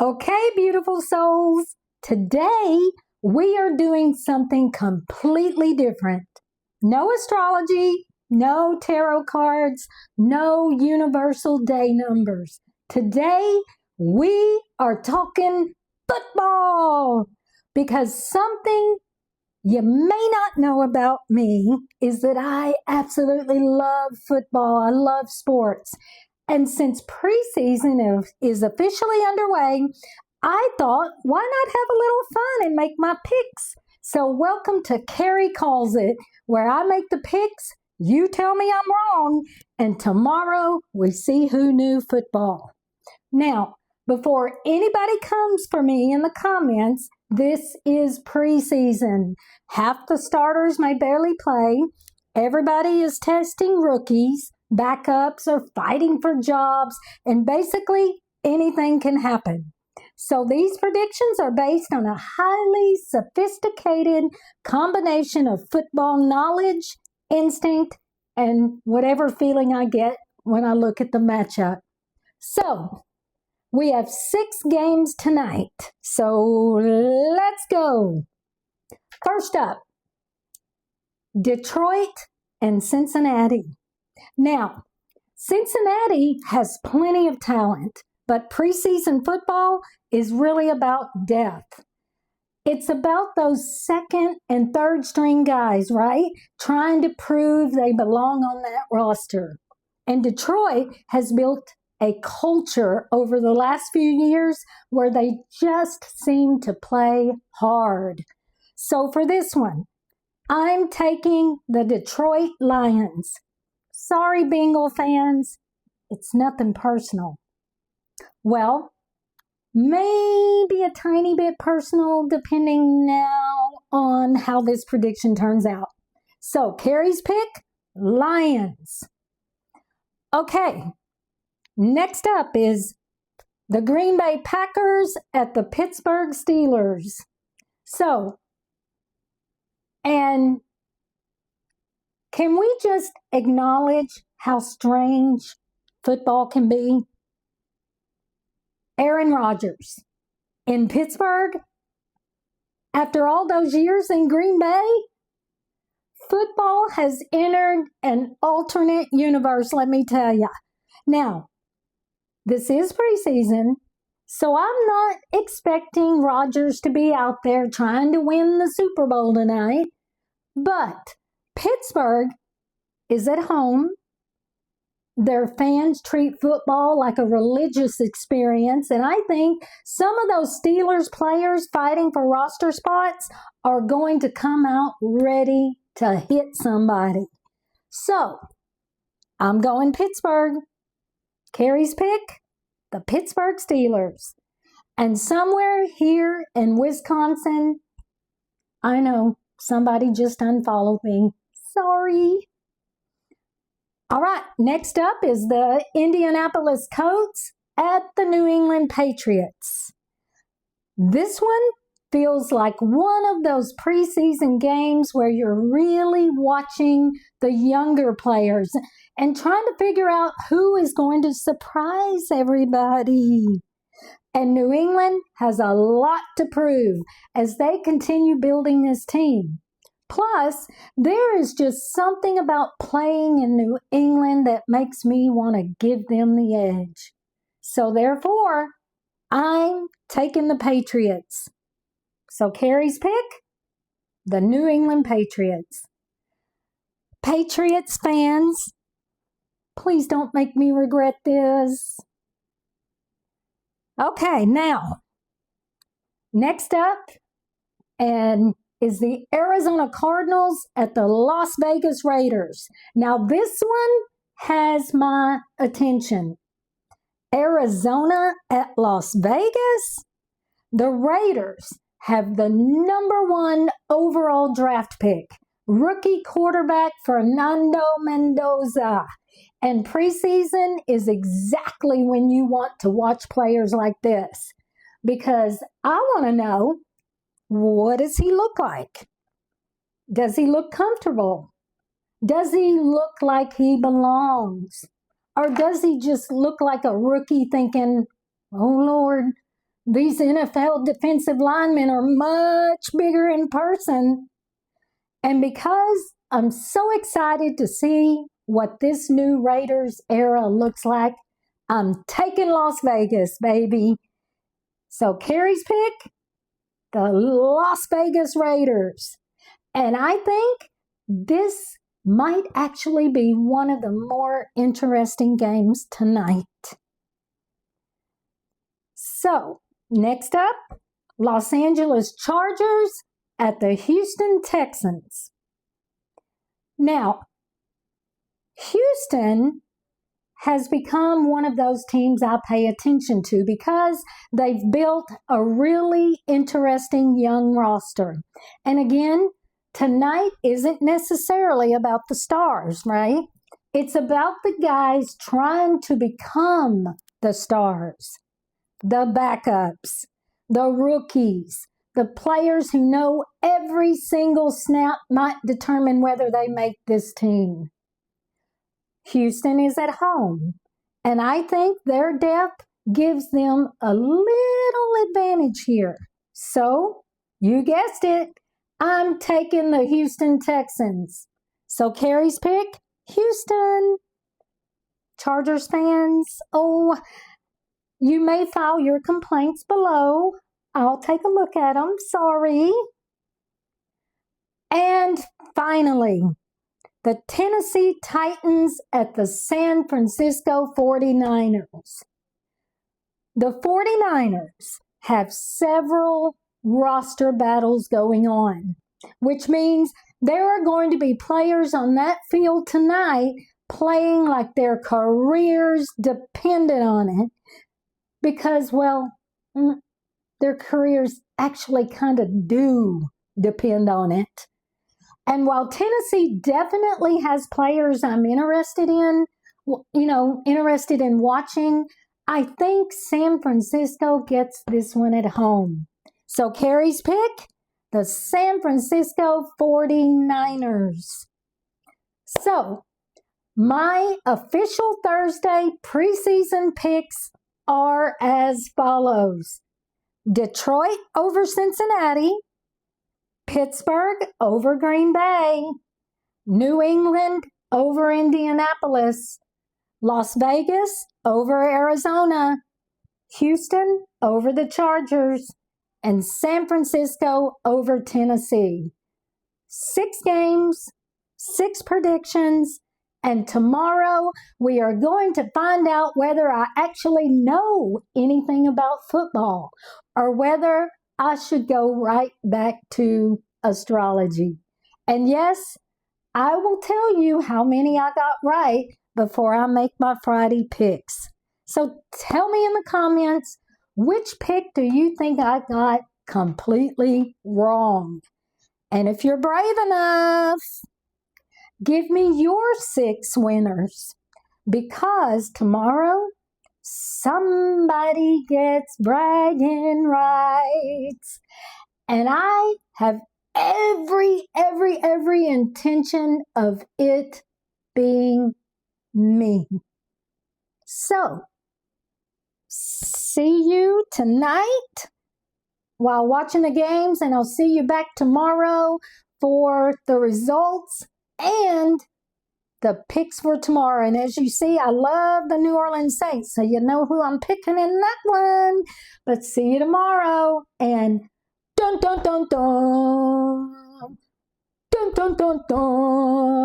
Okay, beautiful souls. Today we are doing something completely different. No astrology, no tarot cards, no universal day numbers. Today we are talking football because something you may not know about me is that I absolutely love football. I love sports. And since preseason is officially underway, I thought, why not have a little fun and make my picks? So welcome to Kari Calls It, where I make the picks, you tell me I'm wrong, and tomorrow we see who knew football. Now, before anybody comes for me in the comments, this is preseason. Half the starters may barely play. Everybody is testing rookies. Backups are fighting for jobs, and basically anything can happen. So these predictions are based on a highly sophisticated combination of football knowledge, instinct, and whatever feeling I get when I look at the matchup. So we have 6 games tonight, so let's go. First up, Detroit and Cincinnati. Now, Cincinnati has plenty of talent, but preseason football is really about depth. It's about those second and third string guys, right? Trying to prove they belong on that roster. And Detroit has built a culture over the last few years where they just seem to play hard. So for this one, I'm taking the Detroit Lions. Sorry, Bengal fans, it's nothing personal. Well, maybe a tiny bit personal depending now on how this prediction turns out. So, Kari's pick, Lions. Okay, next up is the Green Bay Packers at the Pittsburgh Steelers. So, and can we just acknowledge how strange football can be? Aaron Rodgers in Pittsburgh, after all those years in Green Bay, football has entered an alternate universe, let me tell you. Now, this is preseason, so I'm not expecting Rodgers to be out there trying to win the Super Bowl tonight, but Pittsburgh is at home. Their fans treat football like a religious experience, and I think some of those Steelers players fighting for roster spots are going to come out ready to hit somebody. So, I'm going Pittsburgh. Kari's pick, the Pittsburgh Steelers. And somewhere here in Wisconsin, I know somebody just unfollowed me. Sorry. All right, next up is the Indianapolis Colts at the New England Patriots. This one feels like one of those preseason games where you're really watching the younger players and trying to figure out who is going to surprise everybody. And New England has a lot to prove as they continue building this team. Plus, there is just something about playing in New England that makes me want to give them the edge. So therefore, I'm taking the Patriots. So Kari's pick, the New England Patriots. Patriots fans, please don't make me regret this. Okay, now, next up, is the Arizona Cardinals at the Las Vegas Raiders. Now, this one has my attention. Arizona at Las Vegas? The Raiders have the #1 overall draft pick, rookie quarterback Fernando Mendoza. And preseason is exactly when you want to watch players like this, because I want to know, what does he look like? Does he look comfortable? Does he look like he belongs? Or does he just look like a rookie thinking, oh Lord, These NFL defensive linemen are much bigger in person. And because I'm so excited to see what this new Raiders era looks like, I'm taking Las Vegas, baby. So Kari's pick, the Las Vegas Raiders. And I think this might actually be one of the more interesting games tonight. So, next up, Los Angeles Chargers at the Houston Texans. Now, Houston has become one of those teams I pay attention to because they've built a really interesting young roster. And again, tonight isn't necessarily about the stars, right? It's about the guys trying to become the stars, the backups, the rookies, the players who know every single snap might determine whether they make this team. Houston is at home, and I think their depth gives them a little advantage here. So, you guessed it, I'm taking the Houston Texans. So, Kari's pick, Houston. Chargers fans, oh, you may file your complaints below. I'll take a look at them. Sorry. And finally, the Tennessee Titans at the San Francisco 49ers. The 49ers have several roster battles going on, which means there are going to be players on that field tonight playing like their careers depended on it because, well, their careers actually kind of do depend on it. And while Tennessee definitely has players I'm interested in watching, I think San Francisco gets this one at home. So Kari's pick, the San Francisco 49ers. So, my official Thursday preseason picks are as follows. Detroit over Cincinnati, Pittsburgh over Green Bay, New England over Indianapolis, Las Vegas over Arizona, Houston over the Chargers, and San Francisco over Tennessee. 6 games, 6 predictions, and tomorrow we are going to find out whether I actually know anything about football or whether I should go right back to astrology. And yes, I will tell you how many I got right before I make my Friday picks. So tell me in the comments, which pick do you think I got completely wrong? And if you're brave enough, give me your 6 winners, because tomorrow somebody gets bragging rights. And I have every intention of it being me. So, see you tonight while watching the games, and I'll see you back tomorrow for the results and the picks for tomorrow. And as you see, I love the New Orleans Saints, so you know who I'm picking in that one. But see you tomorrow, and dun dun dun dun, dun dun dun dun.